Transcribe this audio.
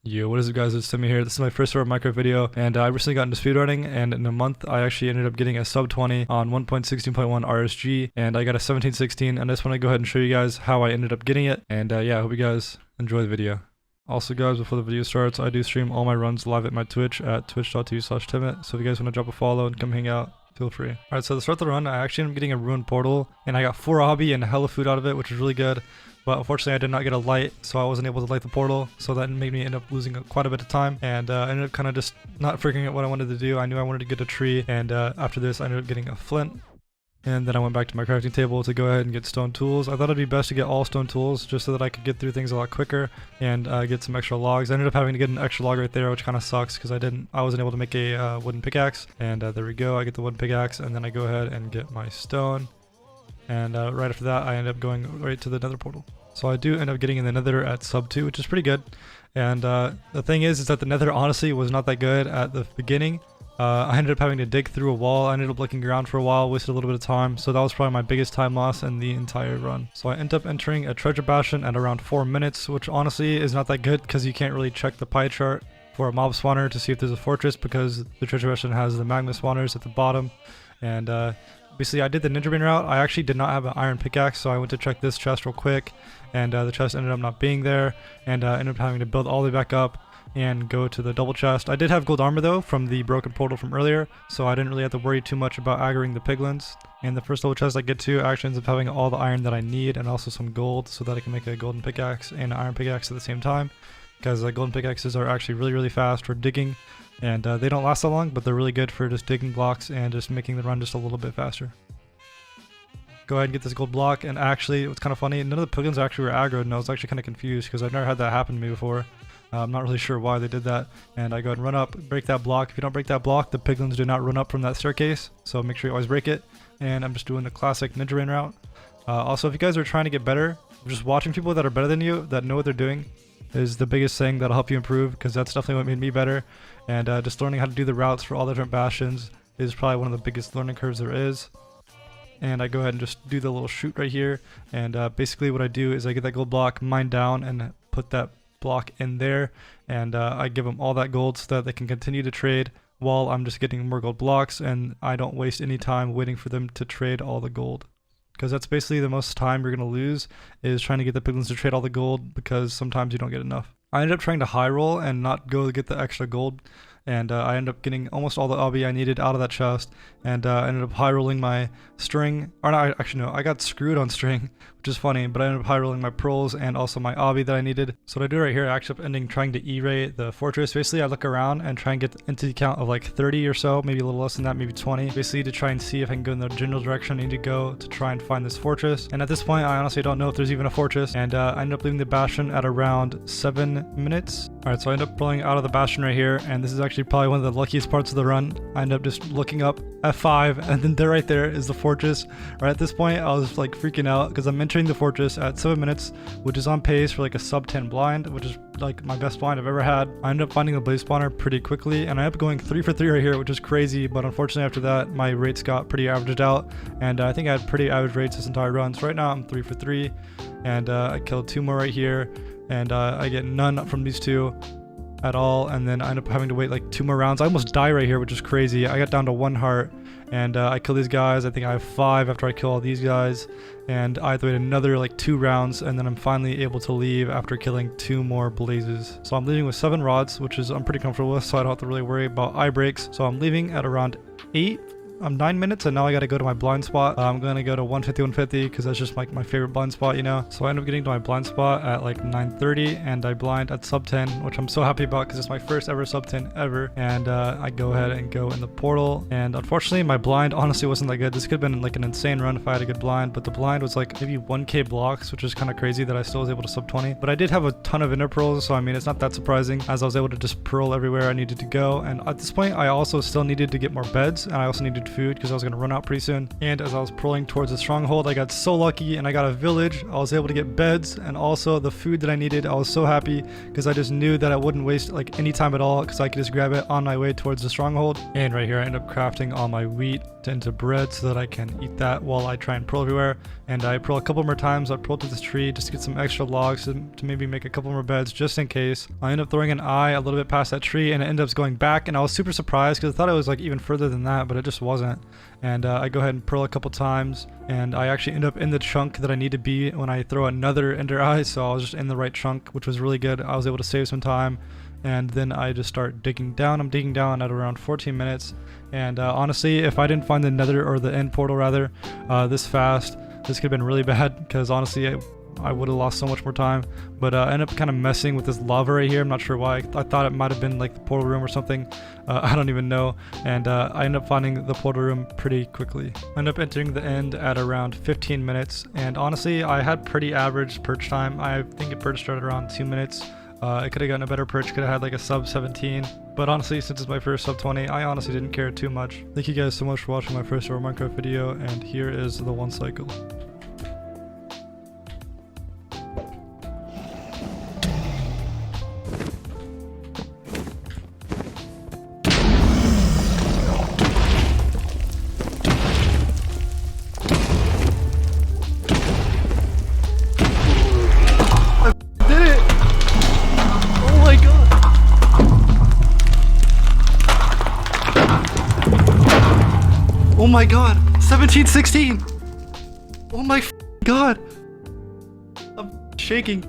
Yo, what is up guys, it's Timmy here. This is my first ever micro video, and I recently got into speedrunning, and in a month I actually ended up getting a sub 20 on 1.16.1 RSG, and I got a 1716, and I just want to go ahead and show you guys how I ended up getting it, and yeah, I hope you guys enjoy the video. Also guys, before the video starts, I do stream all my runs live at my Twitch at twitch.tv/temet, so if you guys want to drop a follow and come hang out, feel free. Alright, so to start the run, I actually ended up getting a ruined portal, and I got 4 obby and hella food out of it, which is really good. But unfortunately I did not get a light, so I wasn't able to light the portal, so that made me end up losing quite a bit of time, and I ended up kind of just not figuring out what I wanted to do. I knew I wanted to get a tree, and after this I ended up getting a flint, and then I went back to my crafting table to go ahead and get stone tools. I thought it'd be best to get all stone tools just so that I could get through things a lot quicker and get some extra logs. I ended up having to get an extra log right there, which kind of sucks because I wasn't able to make a wooden pickaxe, and there we go, I get the wooden pickaxe, and then I go ahead and get my stone, and right after that I end up going right to the nether portal. So I do end up getting in the nether at sub 2, which is pretty good. And the thing is that the nether honestly was not that good at the beginning. I ended up having to dig through a wall. I ended up looking around for a while, wasted a little bit of time. So that was probably my biggest time loss in the entire run. So I end up entering a treasure bastion at around 4 minutes, which honestly is not that good because you can't really check the pie chart for a mob spawner to see if there's a fortress, because the treasure bastion has the magma spawners at the bottom. And basically I did the ninja brain route. I actually did not have an iron pickaxe, so I went to check this chest real quick, and the chest ended up not being there, and ended up having to build all the way back up and go to the double chest. I did have gold armor though from the broken portal from earlier, so I didn't really have to worry too much about aggroing the piglins. And the first double chest I get to actually ends up having all the iron that I need, and also some gold so that I can make a golden pickaxe and an iron pickaxe at the same time, because golden pickaxes are actually really fast for digging, and they don't last that long, but they're really good for just digging blocks and just making the run just a little bit faster. Go ahead and get this gold block, and actually what's kind of funny, none of the piglins actually were aggroed, and I was actually kind of confused because I've never had that happen to me before. I'm not really sure why they did that. And I go ahead and run up, break that block. If you don't break that block, the piglins do not run up from that staircase, so make sure you always break it. And I'm just doing the classic ninja rain route. Also, if you guys are trying to get better, just watching people that are better than you, that know what they're doing, is the biggest thing that'll help you improve, because that's definitely what made me better. And just learning how to do the routes for all the different bastions is probably one of the biggest learning curves there is. And I go ahead and just do the little shoot right here, and basically what I do is I get that gold block, mine down, and put that block in there, and I give them all that gold so that they can continue to trade while I'm just getting more gold blocks, and I don't waste any time waiting for them to trade all the gold, because that's basically the most time you're going to lose, is trying to get the piglins to trade all the gold, because sometimes you don't get enough. I ended up trying to high roll and not go get the extra gold, and I ended up getting almost all the obby I needed out of that chest, and I ended up high rolling my string, or not, actually no, I got screwed on string, which is funny, but I ended up high rolling my pearls and also my obby that I needed. So what I do right here, I actually ending trying to E-ray the fortress. Basically I look around and try and get into the count of like 30 or so, maybe a little less than that, maybe 20, basically to try and see if I can go in the general direction I need to go to try and find this fortress. And at this point I honestly don't know if there's even a fortress, and I ended up leaving the bastion at around 7 minutes. Alright, so I ended up pulling out of the bastion right here, and this is actually probably one of the luckiest parts of the run. I ended up just looking up at 5, and then there right there is the fortress. Right at this point I was like freaking out because I'm entering the fortress at 7 minutes, which is on pace for like a sub 10 blind, which is like my best blind I've ever had. I ended up finding the blaze spawner pretty quickly, and I ended up going 3 for 3 right here, which is crazy, but unfortunately after that my rates got pretty averaged out, and I think I had pretty average rates this entire run. So right now I'm 3 for 3, and I killed 2 more right here, and I get none from these 2 at all, and then I end up having to wait like 2 more rounds. I almost die right here, which is crazy. I got down to 1 heart, and I kill these guys. I think I have 5 after I kill all these guys, and I have to wait another like 2 rounds, and then I'm finally able to leave after killing 2 more blazes. So I'm leaving with 7 rods, which is I'm pretty comfortable with, so I don't have to really worry about eye breaks. So I'm leaving at around 9 minutes, and now I gotta go to my blind spot. I'm gonna go to 150 because that's just like my favorite blind spot, you know. So I end up getting to my blind spot at like 9:30, and I blind at sub 10, which I'm so happy about because it's my first ever sub 10 ever. And I go ahead and go in the portal, and unfortunately my blind honestly wasn't that good. This could have been like an insane run if I had a good blind, but the blind was like maybe 1k blocks, which is kind of crazy that I still was able to sub 20. But I did have a ton of inner pearls, so I mean it's not that surprising, as I was able to just pearl everywhere I needed to go. And at this point I also still needed to get more beds, and I also needed get food because I was going to run out pretty soon. And as I was pulling towards the stronghold, I got so lucky and I got a village. I was able to get beds and also the food that I needed. I was so happy because I just knew that I wouldn't waste like any time at all because I could just grab it on my way towards the stronghold. And right here I end up crafting all my wheat into bread so that I can eat that while I try and pearl everywhere. And I pearl a couple more times. I pearl to this tree just to get some extra logs to maybe make a couple more beds just in case. I end up throwing an eye a little bit past that tree and it ended up going back, and I was super surprised because I thought it was like even further than that, but it just wasn't. And I go ahead and pearl a couple times, and I actually end up in the chunk that I need to be when I throw another ender eye, so I was just in the right chunk, which was really good. I was able to save some time, and then I just start digging down. I'm digging down at around 14 minutes, and honestly, if I didn't find the nether, or the end portal rather, this fast, this could have been really bad, because honestly I would have lost so much more time. But I ended up kind of messing with this lava right here. I'm not sure why. I thought it might have been like the portal room or something. I don't even know. And I ended up finding the portal room pretty quickly. I ended up entering the end at around 15 minutes. And honestly, I had pretty average perch time. I think it perched at around 2 minutes. I could have gotten a better perch, could have had like a sub 17. But honestly, since it's my first sub 20, I honestly didn't care too much. Thank you guys so much for watching my first ever Minecraft video. And here is the one cycle. Oh my god, 1716! Oh my god! I'm shaking.